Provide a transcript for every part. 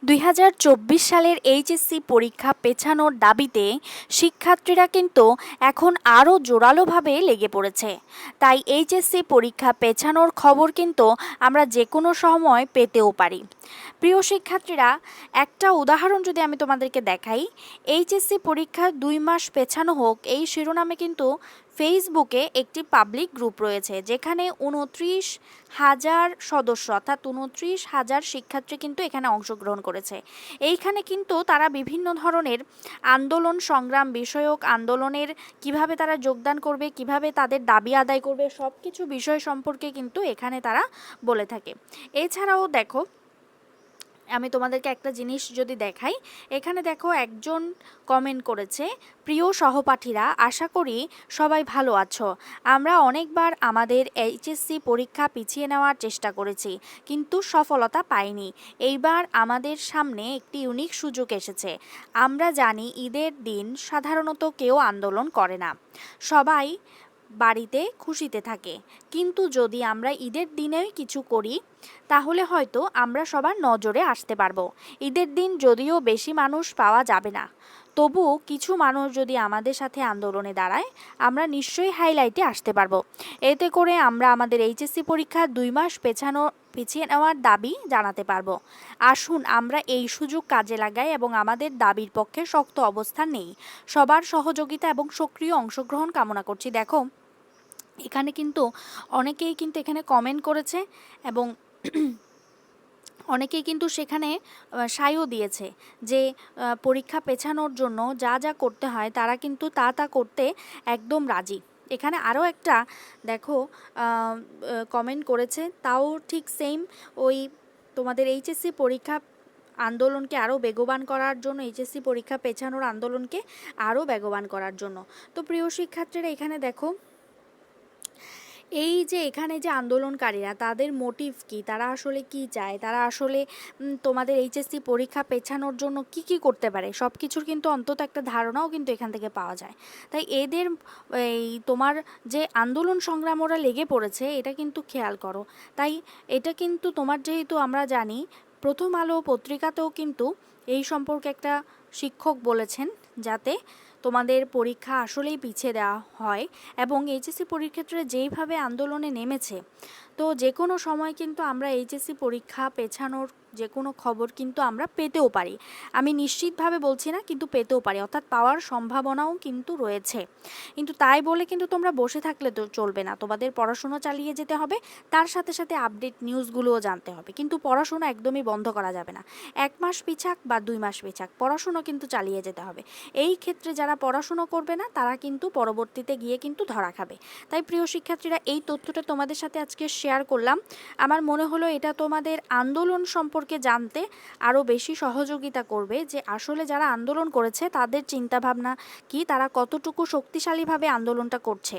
2024 সালের এইচএসসি পরীক্ষা পেছানোর দাবিতে শিক্ষার্থীরা কিন্তু এখন আরও জোরালোভাবে লেগে পড়েছে। তাই এইচএসসি পরীক্ষা পেছানোর খবর কিন্তু আমরা যে কোনো সময় পেতেও পারি। প্রিয় শিক্ষার্থীরা, একটা উদাহরণ যদি আমি তোমাদেরকে দেখাই, এইচএসসি পরীক্ষা 2 মাস পেছানো হোক, এই শিরোনামে কিন্তু ফেসবুকে একটি পাবলিক গ্রুপ রয়েছে, যেখানে 29,000 সদস্য অর্থাৎ 29,000 শিক্ষার্থী কিন্তু এখানে অংশগ্রহণ করেছে। এইখানে কিন্তু তারা বিভিন্ন ধরনের আন্দোলন সংগ্রাম বিষয়ক আন্দোলনের কিভাবে তারা যোগদান করবে, কিভাবে তাদের দাবি আদায় করবে, সব কিছু বিষয় সম্পর্কে কিন্তু এখানে তারা বলে থাকে। এছাড়াও দেখো, আমি তোমাদেরকে একটা জিনিস যদি দেখাই, এখানে দেখো একজন কমেন্ট করেছে, প্রিয় সহপাঠীরা, আশা করি সবাই ভালো আছো। আমরা অনেকবার আমাদের এইচএসসি পরীক্ষা পিছিয়ে নেওয়ার চেষ্টা করেছি, কিন্তু সফলতা পাইনি। এইবার আমাদের সামনে একটি ইউনিক সুযোগ এসেছে। আমরা জানি ঈদের দিন সাধারণত কেউ আন্দোলন করে না, সবাই বাড়িতে খুশিতে থাকে, কিন্তু যদি আমরা ঈদের দিনেই কিছু করি তাহলে হয়তো আমরা সবার নজরে আসতে পারবো। ঈদের দিন যদিও বেশি মানুষ পাওয়া যাবে না, তবু কিছু মানুষ যদি আমাদের সাথে আন্দোলনে দাঁড়ায়, আমরা নিশ্চয়ই হাইলাইটে আসতে পারবো। এতে করে আমরা আমাদের এইচএসসি পরীক্ষা 2 মাস পিছিয়ে নেওয়ার দাবি জানাতে পারবো। আসুন আমরা এই সুযোগ কাজে লাগাই এবং আমাদের দাবির পক্ষে শক্ত অবস্থান নেই। সবার সহযোগিতা এবং সক্রিয় অংশগ্রহণ কামনা করছি। দেখো, এখানে কিন্তু অনেকেই কিন্তু এখানে কমেন্ট করেছে এবং অনেকেই কিন্তু সেখানে সায়ও দিয়েছে যে পরীক্ষা পেছানোর জন্য যা যা করতে হয় তারা কিন্তু তা করতে একদম রাজি। এখানে আরও একটা দেখো কমেন্ট করেছে, তাও ঠিক সেম ওই তোমাদের এইচএসসি পরীক্ষা আন্দোলনকে আরও বেগবান করার জন্য, এইচএসসি পরীক্ষা পেছানোর আন্দোলনকে আরও বেগবান করার জন্য। তো প্রিয় শিক্ষার্থীরা, এখানে দেখো এই যে এখানে যে আন্দোলনকারীরা, তাদের মোটিভ কি, তারা আসলে কি চায়, তারা আসলে তোমাদের এইচএসসি পরীক্ষা পেছানোর জন্য কি করতে পারে, সব কিছুর কিন্তু অন্তত একটা ধারণাও কিন্তু এখান থেকে পাওয়া যায়। তাই এদের এই তোমার যে আন্দোলন সংগ্রাম ওরা লেগে পড়েছে, এটা কিন্তু খেয়াল করো। তাই এটা কিন্তু তোমার, যেহেতু আমরা জানি প্রথম আলো পত্রিকাতেও কিন্তু এই সম্পর্কে একটা শিক্ষক বলেছেন যাতে তোমাদের পরীক্ষা আসলেই পিছিয়ে দেওয়া হয়। এবং এইচএসসি পরীক্ষার্থীরা যেইভাবে আন্দোলনে নেমেছে, তো যে কোনো সময় কিন্তু আমরা এইচএসসি পরীক্ষা পেছানোর যে কোনো খবর কিন্তু আমরা পেতেও পারি। আমি নিশ্চিতভাবে বলছি না, কিন্তু পেতেও পারি, অর্থাৎ পাওয়ার সম্ভাবনাও কিন্তু রয়েছে। কিন্তু তাই বলে কিন্তু তোমরা বসে থাকলে তো চলবে না, তোমাদের পড়াশোনা চালিয়ে যেতে হবে, তার সাথে সাথে আপডেট নিউজগুলোও জানতে হবে। কিন্তু পড়াশোনা একদমই বন্ধ করা যাবে না। 1 মাস পিছাক বা 2 মাস পিছাক, পড়াশুনো কিন্তু চালিয়ে যেতে হবে। এই ক্ষেত্রে যারা পড়াশুনো করবে না, তারা কিন্তু পরবর্তীতে গিয়ে কিন্তু ধরা খাবে। তাই প্রিয় শিক্ষার্থীরা, এই তথ্যটা তোমাদের সাথে আজকে শেয়ার করলাম। আমার মনে হলো এটা তোমাদের আন্দোলন সম্পর্কে জানতে আরও বেশি সহযোগিতা করবে, যে আসলে যারা আন্দোলন করেছে তাদের চিন্তাভাবনা কি, তারা কতটুকু শক্তিশালীভাবে আন্দোলনটা করছে।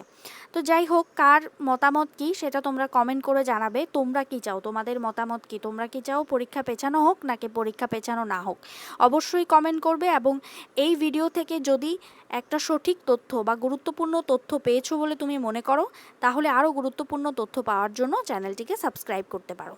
তো যাই হোক, কার মতামত কি সেটা তোমরা কমেন্ট করে জানাবে। তোমরা কি চাও, তোমাদের মতামত কি, তোমরা কি চাও পরীক্ষা পেছানো হোক নাকি পরীক্ষা পেছানো না হোক, অবশ্যই কমেন্ট করবে। এবং এই ভিডিও থেকে যদি একটা সঠিক তথ্য বা গুরুত্বপূর্ণ তথ্য পেয়েছো বলে তুমি মনে করো, তাহলে আরও গুরুত্বপূর্ণ তথ্য পাওয়ার জন্য চ্যানেলটিকে সাবস্ক্রাইব করতে পারো।